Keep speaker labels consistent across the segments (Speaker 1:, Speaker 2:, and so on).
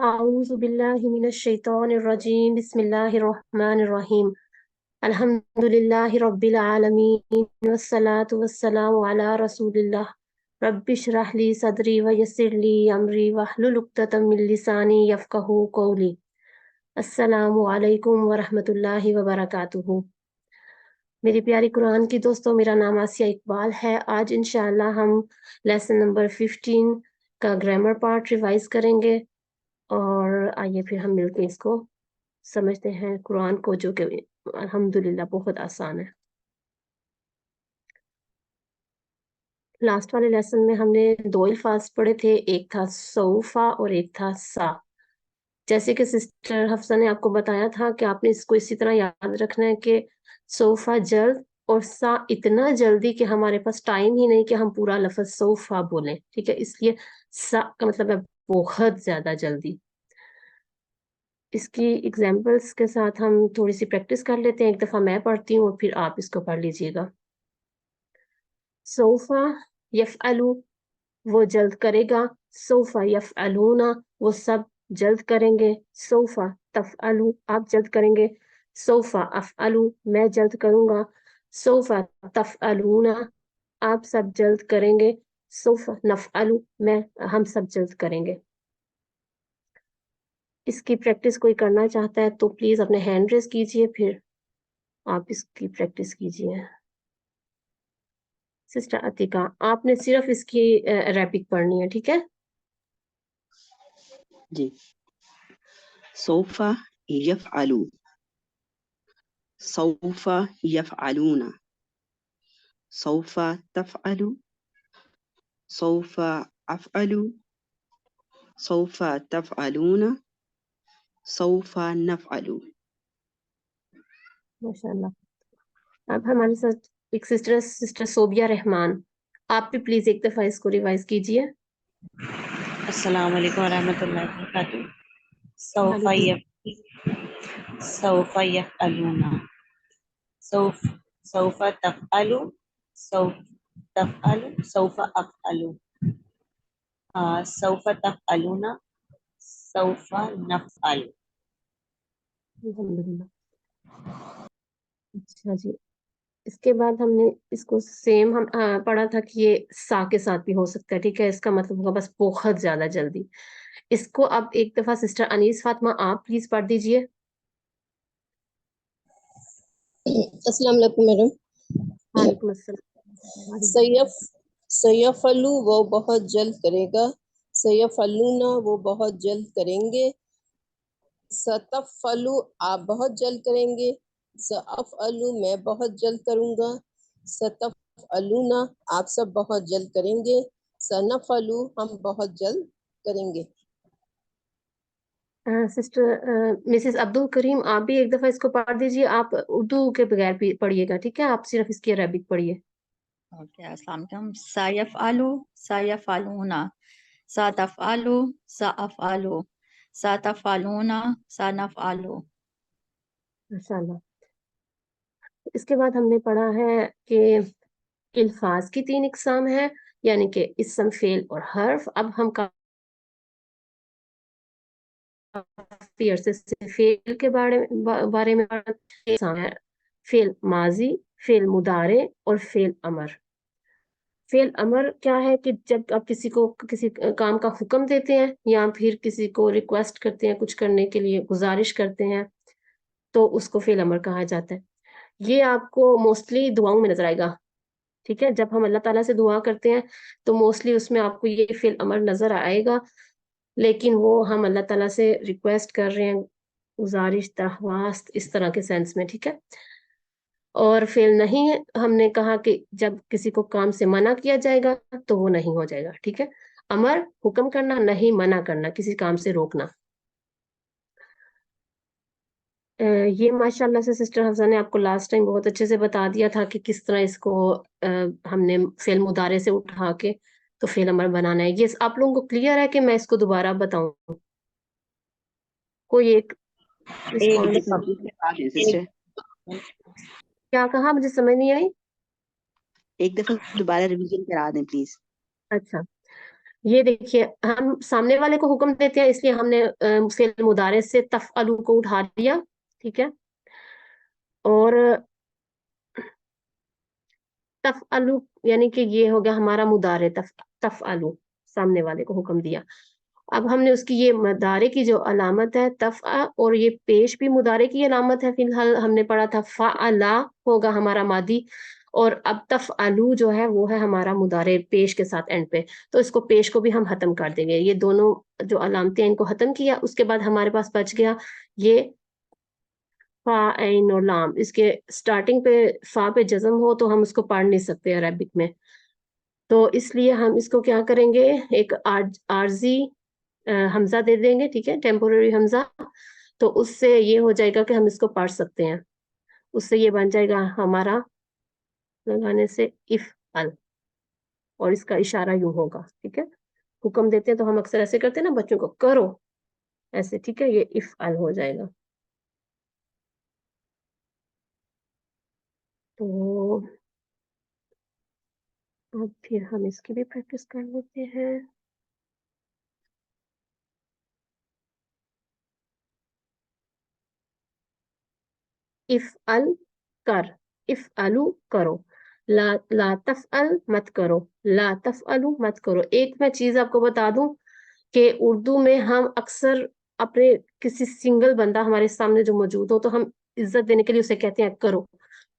Speaker 1: أعوذ بالله من الشيطان الرجيم بسم الله الرحمن الرحيم الحمد لله رب العالمين والصلاة والسلام على رسول الله رب اشرح لي صدري ويسر لي أمري واحلل عقدة من لساني يفقهوا قولي السلام علیکم ورحمۃ اللہ وبرکاتہ۔ میری پیاری قرآن کی دوستوں، میرا نام آسیہ اقبال ہے۔ آج انشاءاللہ ہم لیسن نمبر 15 کا گرامر پارٹ ریوائز کریں گے، اور آئیے پھر ہم مل کے اس کو سمجھتے ہیں قرآن کو، جو کہ الحمدللہ بہت آسان ہے۔ لاسٹ والے لیسن میں ہم نے 2 الفاظ پڑھے تھے، ایک تھا سوفا اور ایک تھا سا۔ جیسے کہ سسٹر حفصہ نے آپ کو بتایا تھا کہ آپ نے اس کو اسی طرح یاد رکھنا ہے کہ سوفا جلد اور سا اتنا جلدی کہ ہمارے پاس ٹائم ہی نہیں کہ ہم پورا لفظ سوفا بولیں، ٹھیک ہے؟ اس لیے سا کا مطلب ہے بہت زیادہ جلدی۔ اس کی ایگزامپلس کے ساتھ ہم تھوڑی سی پریکٹس کر لیتے ہیں۔ ایک دفعہ میں پڑھتی ہوں اور پھر آپ اس کو پڑھ لیجئے گا۔ سوفا یفعلو، وہ جلد کرے گا۔ سوفا یفعلون، وہ سب جلد کریں گے۔ سوفا تفعلو، آپ جلد کریں گے۔ سوفا افعلو، میں جلد کروں گا۔ سوفا تفعلون، آپ سب جلد کریں گے۔ سوفا نفعلو، ہم سب جلد کریں گے۔ اس کی پریکٹس کوئی کرنا چاہتا ہے تو پلیز اپنے ہینڈ ریز کیجئے، پھر آپ اس کی پریکٹس کیجئے۔ سسٹر عتیقہ، آپ نے صرف اس کی عربک پڑھنی ہے، ٹھیک ہے؟
Speaker 2: جی۔ سوف یفعلو، سوف یفعلون، سوف تفعلو، سوف افعلو، سوف تفعلون، سوف نفعلو۔
Speaker 1: ماشاءاللہ۔ اب ہمارے ساتھ ایک سسٹر صوبیہ رحمان، آپ بھی پلیز ایک دفعہ اس کو ریوائز کیجئے۔
Speaker 3: السلام علیکم ورحمۃ اللہ وبرکاتہ۔ سوف یفعلون، سوف تفعلو، سوف تفعلو، سوف افعلو، سوف تفعلون، سوف نفعل۔
Speaker 1: الحمدللہ۔ اچھا جی، اس کے بعد ہم نے اس کو سیم ہم پڑھا تھا کہ یہ سا کے ساتھ بھی ہو سکتا ہے، ٹھیک ہے؟ اس کا مطلب ہوگا بس بہت زیادہ جلدی۔ اس کو اب ایک دفعہ سسٹر انیس فاطمہ آپ پلیز پڑھ دیجئے۔
Speaker 4: السلام علیکم میڈم۔
Speaker 1: وعلیکم السلام۔
Speaker 4: سیفعلو، وہ بہت جلد کرے گا۔ سیفعلون، وہ بہت جلد کریں گے۔ ستفعلو، آپ بہت جلد کریں گے۔ سافعلو، میں بہت جلد کروں گا۔ ستفعلون، آپ سب بہت جلد کریں گے۔ سنفعلو، ہم بہت جلد کریں گے۔
Speaker 1: سسٹر مسز عبد الکریم، آپ بھی ایک دفعہ اس کو پڑھ دیجئے۔ آپ اردو کے بغیر بھی پڑھیے گا، ٹھیک ہے؟ آپ صرف اس کی عربک پڑھیے۔
Speaker 5: اوکے، السلام علیکم۔ سیفعلو، سیفعلون، ستفعلو، سافعلو، ستفعلون، سنفعلو۔
Speaker 1: ماشاءاللہ۔ اس کے بعد ہم نے پڑھا ہے کہ الفاظ کی 3 اقسام ہیں، یعنی کہ اسم، فعل اور حرف۔ اب ہم کافی عرصے سے فعل کے بارے میں فعل ماضی، فعل مضارع اور فعل امر۔ فعل امر کیا ہے کہ جب آپ کسی کو کسی کام کا حکم دیتے ہیں یا پھر کسی کو ریکویسٹ کرتے ہیں کچھ کرنے کے لیے، گزارش کرتے ہیں، تو اس کو فعل امر کہا جاتا ہے۔ یہ آپ کو موسٹلی دعاؤں میں نظر آئے گا، ٹھیک ہے؟ جب ہم اللہ تعالیٰ سے دعا کرتے ہیں تو موسٹلی اس میں آپ کو یہ فعل امر نظر آئے گا، لیکن وہ ہم اللہ تعالیٰ سے ریکویسٹ کر رہے ہیں، گزارش، درخواست، اس طرح کے سینس میں، ٹھیک ہے؟ اور فعل نہیں ہے، ہم نے کہا کہ جب کسی کو کام سے منع کیا جائے گا تو وہ نہیں ہو جائے گا، ٹھیک ہے؟ امر حکم کرنا، نہیں منع کرنا، کسی کام سے روکنا۔ یہ ماشاءاللہ سے سسٹر حفصہ نے آپ کو لاسٹ ٹائم بہت اچھے سے بتا دیا تھا کہ کس طرح اس کو ہم نے فعل مضارع سے اٹھا کے تو فعل امر بنانا ہے۔ یہ آپ لوگوں کو کلیئر ہے کہ میں اس کو دوبارہ بتاؤں؟ کوئی ایک کیا کہا؟ مجھے سمجھ نہیں آئی۔
Speaker 2: ایک دفعہ دوبارہ ریویژن کرا دیں پلیز۔
Speaker 1: اچھا، یہ دیکھیے ہم سامنے والے کو حکم دیتے ہیں، اس لیے ہم نے فعل مضارع سے تفعلو کو اٹھا دیا، ٹھیک ہے، اور تفعلو یعنی کہ یہ ہو گیا ہمارا مضارع، تفعلو سامنے والے کو حکم دیا. اب ہم نے اس کی یہ مضارع کی جو علامت ہے تفع، اور یہ پیش بھی مضارع کی علامت ہے، فی الحال ہم نے پڑھا تھا فعلا ہوگا ہمارا ماضی، اور اب تفعلو جو ہے وہ ہے ہمارا مضارع پیش کے ساتھ اینڈ پہ، تو اس کو پیش کو بھی ہم ختم کر دیں گے. یہ دونوں جو علامتیں ان کو ختم کیا، اس کے بعد ہمارے پاس بچ گیا یہ فا عین اور لام. اس کے سٹارٹنگ پہ فا پہ جزم ہو تو ہم اس کو پڑھ نہیں سکتے عربک میں، تو اس لیے ہم اس کو کیا کریں گے، ایک عارضی حمزہ دے دیں گے، ٹھیک ہے، ٹیمپورری حمزہ، تو اس سے یہ ہو جائے گا کہ ہم اس کو پڑھ سکتے ہیں. اس سے یہ بن جائے گا ہمارا لگانے سے افعل، اور اس کا اشارہ یوں ہوگا، ٹھیک ہے. حکم دیتے ہیں تو ہم اکثر ایسے کرتے ہیں نا بچوں کو، کرو ایسے، ٹھیک ہے، یہ افعل ہو جائے گا. تو اب پھر ہم اس کی بھی پریکٹس کر لیتے ہیں. افعل کر، افعلو کرو، لا تفعل مت کرو، لا تفعلو مت کرو. ایک میں چیز آپ کو بتا دوں کہ اردو میں ہم اکثر اپنے کسی سنگل بندہ ہمارے سامنے جو موجود ہو تو ہم عزت دینے کے لیے اسے کہتے ہیں کرو،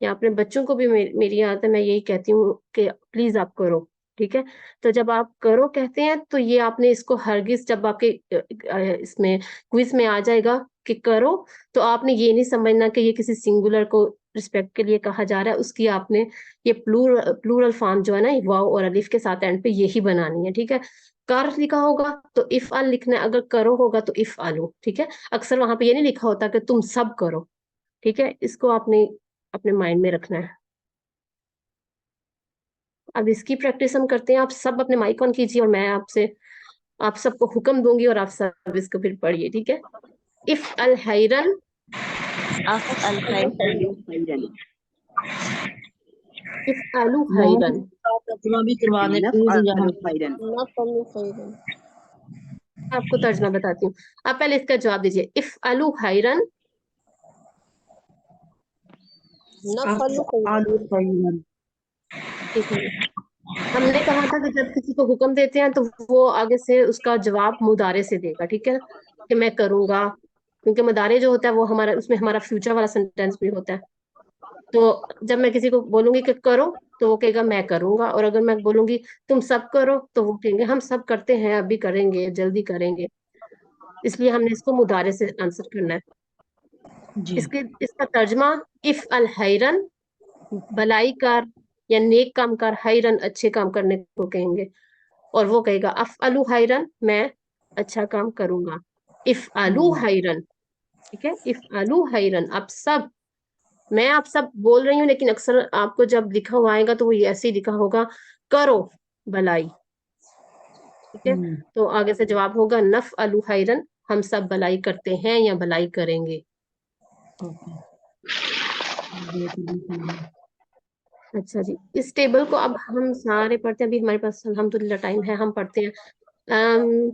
Speaker 1: یا اپنے بچوں کو بھی میری عادت ہے میں یہی کہتی ہوں کہ پلیز آپ کرو، ٹھیک ہے. تو جب آپ کرو کہتے ہیں تو یہ آپ نے اس کو ہرگز، جب آپ کے اس میں کوئز میں آ جائے گا کہ کرو، تو آپ نے یہ نہیں سمجھنا کہ یہ کسی سنگولر کو رسپیکٹ کے لیے کہا جا رہا ہے. اس کی آپ نے یہ پلورل فارم جو ہے نا واو اور الف کے ساتھ اینڈ پہ یہی بنانی ہے، ٹھیک ہے. کر لکھا ہوگا تو افعل لکھنا ہے، اگر کرو ہوگا تو افعلو، ٹھیک ہے. اکثر وہاں پہ یہ نہیں لکھا ہوتا کہ تم سب کرو، ٹھیک ہے. اس کو آپ نے اپنے مائنڈ میں رکھنا ہے. اب اس کی پریکٹس ہم کرتے ہیں. آپ سب اپنے مائک آن کیجیے اور میں آپ سب کو حکم دوں گی اور آپ سب اس کو پھر پڑھیے، ٹھیک ہے. افعل خیرن،
Speaker 3: افعل خیرا
Speaker 2: خیرن،
Speaker 1: افعلوا خیرن.
Speaker 5: ترجمہ بھی کروا دیں پلیز یہاں.
Speaker 2: نفعل خیرن.
Speaker 4: نفعل خیرا،
Speaker 1: آپ کو ترجمہ بتاتی ہوں. آپ پہلے اس کا جواب دیجیے. افعلوا خیرن،
Speaker 4: نفعل خیرا.
Speaker 5: افعلوا خیرا.
Speaker 1: ایک منٹ. ہم نے کہا تھا کہ جب کسی کو حکم دیتے ہیں تو وہ آگے سے اس کا جواب مضارع سے دے گا، ٹھیک ہے، کہ میں کروں گا، کیونکہ مضارع جو ہوتا ہے وہ ہمارا، اس میں ہمارا فیوچر والا سینٹینس بھی ہوتا ہے. تو جب میں کسی کو بولوں گی کہ کرو تو وہ کہے گا میں کروں گا، اور اگر میں بولوں گی تم سب کرو تو وہ کہیں گے ہم سب کرتے ہیں، ابھی کریں گے، جلدی کریں گے. اس لیے ہم نے اس کو مضارع سے آنسر کرنا ہے.
Speaker 5: جی
Speaker 1: اس کا ترجمہ افعل خیرن، بلائی کار یا نیک کام کر، خیرن اچھے کام کرنے کو کہیں گے، اور وہ کہے گا افعلوا خیرن میں اچھا کام کروں گا. افعلوا خیرن، ٹھیک ہے، افعلوا خیرن. میں آپ سب بول رہی ہوں لیکن اکثر آپ کو جب لکھا ہوا آئے گا تو وہ ایسے ہی لکھا ہوگا کرو بلائی، ٹھیک ہے. تو آگے سے جواب ہوگا نفعلوا خیرن، ہم سب بلائی کرتے ہیں یا بلائی کریں گے. اچھا جی، اس ٹیبل کو اب ہم سارے پڑھتے ہیں. ابھی ہمارے پاس الحمدللہ ٹائم ہے، ہم پڑھتے ہیں.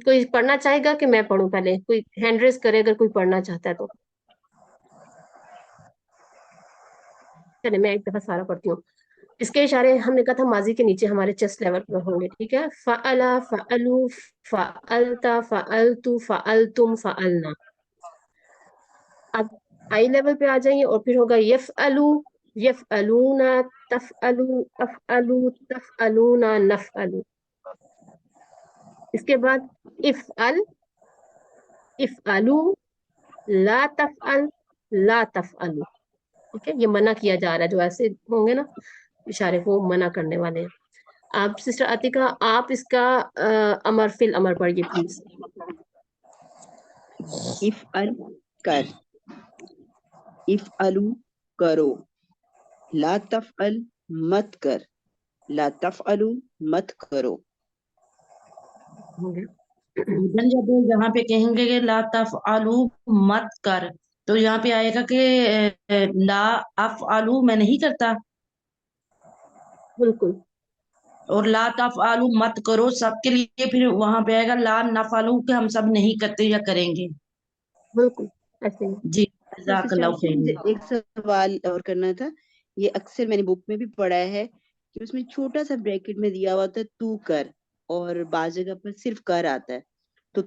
Speaker 1: کوئی پڑھنا چاہے گا کہ میں پڑھوں؟ پہلے کوئی ہینڈ ریز کرے اگر کوئی پڑھنا چاہتا ہے تو. چلے میں ایک دفعہ سارا پڑھتی ہوں. اس کے اشارے ہم نے کہا تھا ماضی کے نیچے ہمارے چیسٹ لیول پر ہوں گے، ٹھیک ہے. فعلا، فعلو، فعلتا، فعلتو، فعلتم، فعلنا. اب آئی لیول پہ آ جائیے اور پھر ہوگا یفعلو، یفعلون، تفعلو، افعلو، تفعلون، نفعلو. اس کے بعد افعل، افعلو، لا تفعل، لا تفعلو. اوکے، یہ منع کیا جا رہا ہے، جو ایسے ہوں گے نا اشارے وہ منع کرنے والے ہیں. آپ سسٹر عتیقہ آپ اس کا امر فی الامر پڑھیے پلیز.
Speaker 2: افعل کر، افعلو کرو، لا تفعل مت کر، لا تفعلو مت کرو.
Speaker 1: ہو گیا.
Speaker 5: جب یہاں پہ کہیں گے کہ لا تفعلوا مت کر، تو یہاں پہ آئے گا کہ لا افعلوا میں نہیں کرتا.
Speaker 1: بالکل
Speaker 5: اور لا تفعلوا مت کرو سب کے لیے پھر وہاں پہ آئے گا لا نفعلوا کہ ہم سب نہیں کرتے یا کریں گے.
Speaker 1: بالکل ایسے ہی.
Speaker 5: جی
Speaker 2: تو
Speaker 5: جزاک
Speaker 2: سسٹر
Speaker 5: اللہ
Speaker 2: عائشہ
Speaker 5: خیر.
Speaker 2: مجھے ایک سوال اور کرنا تھا. یہ اکثر میں نے بک میں بھی پڑھا ہے کہ اس میں چھوٹا سا بریکٹ میں دیا ہوا ہوتا ہے تو کر، اور بعض جگہ پر صرف کر آتا ہے. تو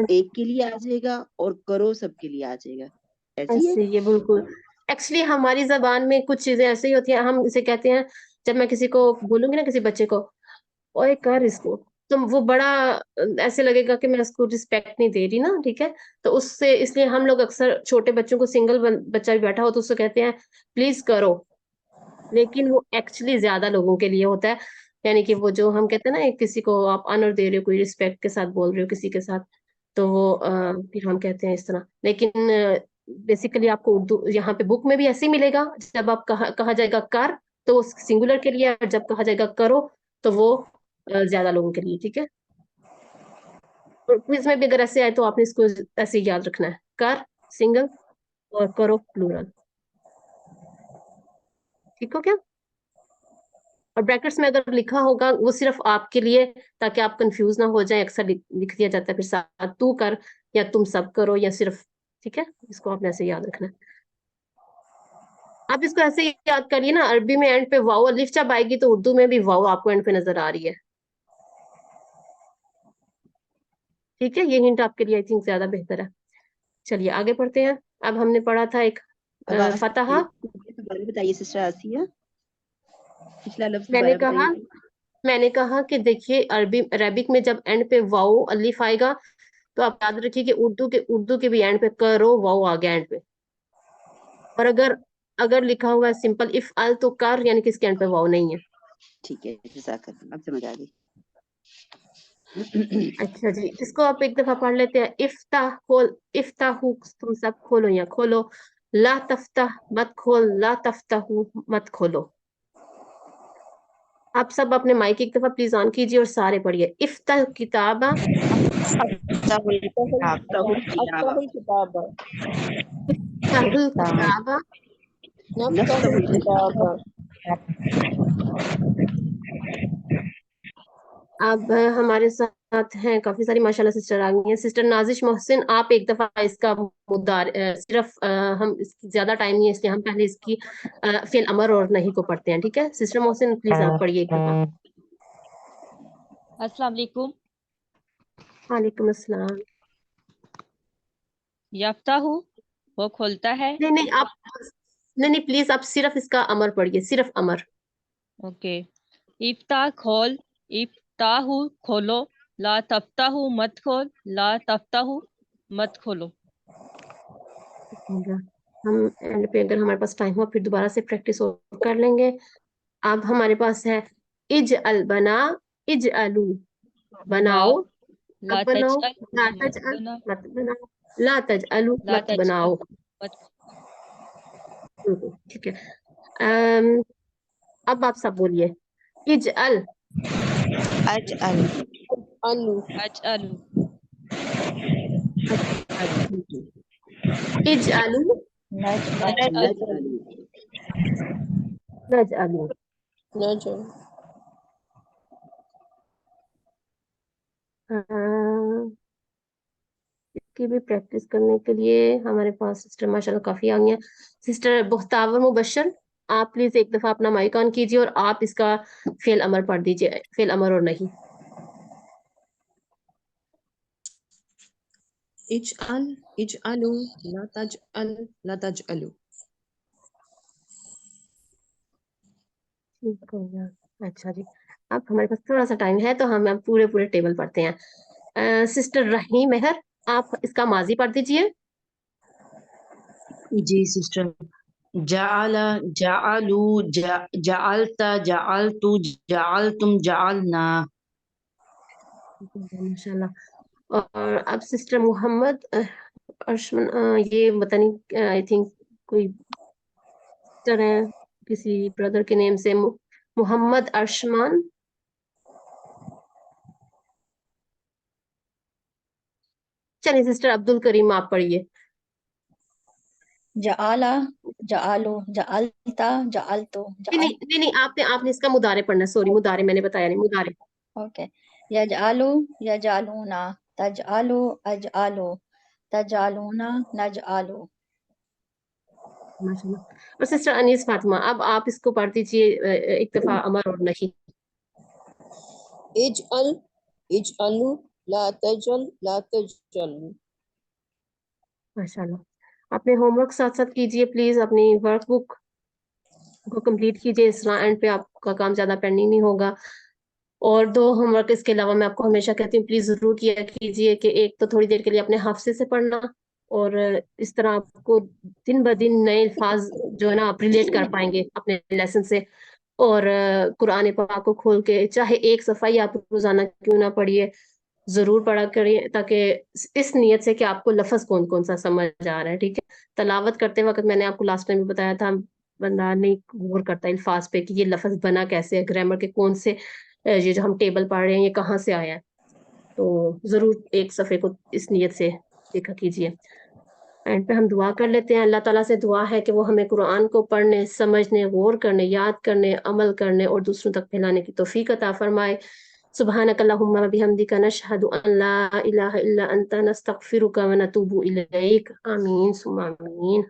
Speaker 2: ایک کے لیے آ جائے گا اور کرو سب کے لیے آ جائے گا، ایسی ہے؟
Speaker 1: ایسے ہی ہے بالکل. ایکچولی ہماری زبان میں کچھ چیزیں ایسے ہی ہوتی ہیں. ہم اسے کہتے ہیں، جب میں کسی کو بولوں گی نا، کسی بچے کو اوئے کر اس کو، تو وہ بڑا ایسے لگے گا کہ میں اس کو رسپیکٹ نہیں دے رہی نا. ٹھیک ہے، تو اس لیے ہم لوگ اکثر چھوٹے بچوں کو، سنگل بچہ بھی بیٹھا ہو تو اس کو کہتے ہیں پلیز کرو. لیکن وہ ایکچولی زیادہ لوگوں کے لیے ہوتا ہے. یعنی کہ وہ جو ہم کہتے ہیں نا، کسی کو آپ آنر دے رہے ہو، کوئی رسپیکٹ کے ساتھ بول رہے ہو کسی کے ساتھ، تو وہ پھر ہم کہتے ہیں اس طرح. لیکن بیسیکلی آپ کو اردو یہاں پہ بک میں بھی ایسے ہی ملے گا. جب آپ کہا جائے گا کر تو وہ سنگولر کے لیے، اور جب کہا جائے گا کرو تو وہ زیادہ لوگوں کے لیے. ٹھیک ہے، اور کوئز میں بھی اگر ایسے آئے تو آپ نے اس کو ایسے ہی یاد رکھنا ہے، کر سنگل اور کرو پلورل. ٹھیک ہو کیا؟ اور بریکٹس میں اگر لکھا ہوگا وہ صرف آپ کے لیے، تاکہ آپ کنفیوز نہ ہو جائیں. اکثر لکھ دیا جاتا ہے پھر ساتھ تو کر، یا تم سب کرو، یا صرف. ٹھیک ہے، اس کو آپ نے ایسے یاد رکھنا ہے. آپ اس کو ایسے ہی یاد کریے نا. عربی میں اینڈ پہ واؤ الف جب آئے گی تو اردو میں بھی واؤ آپ کو اینڈ پہ نظر آ رہی ہے. ٹھیک ہے، یہ ہنٹ آپ کے لیے آئی تھنک زیادہ بہتر ہے. چلیے آگے پڑھتے ہیں. اب ہم نے پڑھا تھا ایک
Speaker 2: آواز
Speaker 1: فتح.
Speaker 2: دوبارہ بتائیے سسٹر آسیہ، پچھلا لفظ
Speaker 1: میں نے
Speaker 2: دوبارہ
Speaker 1: کہا
Speaker 2: بتائیے.
Speaker 1: میں نے کہا کہ دیکھیے، عربک میں جب اینڈ پہ واؤ الف آئے گا تو آپ یاد رکھیے کہ اردو کے بھی اینڈ پہ کرو واؤ آ گیا اینڈ پہ. اور اگر لکھا ہوا ہے سمپل اف ال تو کر، یعنی کہ اس کے اینڈ پہ واؤ نہیں ہے.
Speaker 2: ٹھیک ہے، جزاک اللہ، اب سمجھ آ گئی.
Speaker 1: اچھا جی، اس کو آپ ایک دفعہ پڑھ لیتے ہیں. افتح کھول، افتح تم سب کھولو یا کھولو. لا تفتح مت کھول، لا تفتح مت کھولو. آپ سب اپنے مائک ایک دفعہ پلیز آن کیجیے اور سارے پڑھیے. افتح کتابہ،
Speaker 4: افتح الکتاب،
Speaker 1: افتح الکتابہ.
Speaker 4: نفتح
Speaker 2: نفتح
Speaker 4: الکتاب.
Speaker 1: اب ہمارے ساتھ ہیں کافی ساری ماشاءاللہ سسٹر آ گئی ہیں. سسٹر نازش محسن، آپ ایک دفعہ اس کا صرف ہم اس کی زیادہ ٹائم نہیں ہے، اس لیے ہم پہلے اس کی فعل امر اور نہیں کو پڑھتے ہیں. ٹھیک ہے سسٹر محسن، پلیز آپ پڑھیے ایک دفعہ.
Speaker 3: السلام علیکم.
Speaker 1: وعلیکم السلام.
Speaker 3: یافتہ ہوں وہ کھولتا ہے.
Speaker 1: نہیں پلیز آپ صرف اس کا امر پڑھیے، صرف امر.
Speaker 3: اوکے. افتح کھول، افتح کھولو. لا تفتح مت کھول، لا تفتح مت کھولو.
Speaker 1: ہم اینڈ پہ اگر ہمارے پاس ٹائم ہوا پھر دوبارہ سے پریکٹس کر لیں گے. اب ہمارے پاس ہے اجعل، بنا، اجعلو بناؤ.
Speaker 3: واو. لا
Speaker 1: اب بناؤ.
Speaker 3: تجعل
Speaker 1: لا
Speaker 3: مت
Speaker 1: تجعل
Speaker 3: بنا،
Speaker 1: مت بناؤ. لا تجعلو
Speaker 3: لا
Speaker 1: مت
Speaker 3: تجعل
Speaker 1: بناؤ.
Speaker 3: مت.
Speaker 1: ٹھیک ہے. اب آپ سب بولیے. اجعل،
Speaker 2: اجعل،
Speaker 4: الو،
Speaker 3: اجعل،
Speaker 1: اجعلو،
Speaker 3: نجعل،
Speaker 2: نجعل،
Speaker 1: نجعلو.
Speaker 4: نجم،
Speaker 1: اس کی بھی پریکٹس کرنے کے لیے ہمارے پاس سسٹر ماشاءاللہ کافی آ گئی ہیں. سسٹر بختاور مبشر، آپ پلیز ایک دفعہ اپنا مائک آن کیجیے اور آپ اس کا فعل امر پڑھ دیجیے، فعل امر اور نہیں.
Speaker 4: اجعل، اجعلو، لا تجعل، لا تجعلو.
Speaker 1: ٹھیک ہو گیا. اچھا جی، اب ہمارے پاس تھوڑا سا ٹائم ہے تو ہم اب پورے ٹیبل پڑھتے ہیں. سسٹر رحیم مہر، آپ اس کا ماضی پڑھ دیجیے.
Speaker 5: جی سسٹر. جعل، جعلو، جعلت، جعلت، جعلتم، جعلنا.
Speaker 1: ماشاء اللہ. اور اب سسٹر محمد ارشمن، یہ پتہ نہیں آئی تھنک کوئی سسٹر ہے کسی بردر کے نیم سے، محمد ارشمان. چلیے سسٹر عبد الکریم آپ پڑھیے.
Speaker 6: جعل، جعلو جعلتا جعلتو
Speaker 1: نہیں نہیں نہیں آپ نے اس کا مضارع پڑھنا، سوری مضارع میں نے بتایا نہیں، مضارع.
Speaker 6: اوکے یجعلو یجعلونا تجعلو اجعلو تجعلونا نجعلو.
Speaker 1: ماشاء اللہ. اور سسٹر انیس فاطمہ، اب آپ اس کو پڑھ دیجیے اکتفا امر اور نہیں.
Speaker 4: اجعل اجعلو لا تجل لا تجلو.
Speaker 1: ماشاء اللہ. اپنے ہوم ورک ساتھ ساتھ کیجیے پلیز، اپنی ورک بک کو کمپلیٹ کیجیے، اس طرح اینڈ پہ آپ کا کام زیادہ پینڈنگ نہیں ہوگا. اور 2 ہوم ورک اس کے علاوہ میں آپ کو ہمیشہ کہتی ہوں پلیز ضرور کیا کیجیے، کہ ایک تو تھوڑی دیر کے لیے اپنے حافظے سے پڑھنا، اور اس طرح آپ کو دن بدن نئے الفاظ جو ہے نا آپ ریلیٹ کر پائیں گے اپنے لیسن سے. اور قرآن پاک کو کھول کے چاہے ایک صفحہ ہی آپ روزانہ کیوں نہ پڑھیے، ضرور پڑھا کریے، تاکہ اس نیت سے کہ آپ کو لفظ کون کون سا سمجھ آ رہا ہے. ٹھیک ہے، تلاوت کرتے وقت میں نے آپ کو لاسٹ ٹائم بھی بتایا تھا، بندہ نہیں غور کرتا الفاظ پہ کہ یہ لفظ بنا کیسے ہے، گرامر کے کون سے یہ جو ہم ٹیبل پڑھ رہے ہیں یہ کہاں سے آیا ہے. تو ضرور ایک صفحے کو اس نیت سے دیکھا کیجیے. اینڈ پہ ہم دعا کر لیتے ہیں. اللہ تعالیٰ سے دعا ہے کہ وہ ہمیں قرآن کو پڑھنے، سمجھنے، غور کرنے، یاد کرنے، عمل کرنے اور دوسروں تک پھیلانے کی توفیق عطا فرمائے. سبحانک اللہم و بحمدک نشہد ان لا الہ الا انت نستغفرک و نتوب الیک. آمین ثم آمین.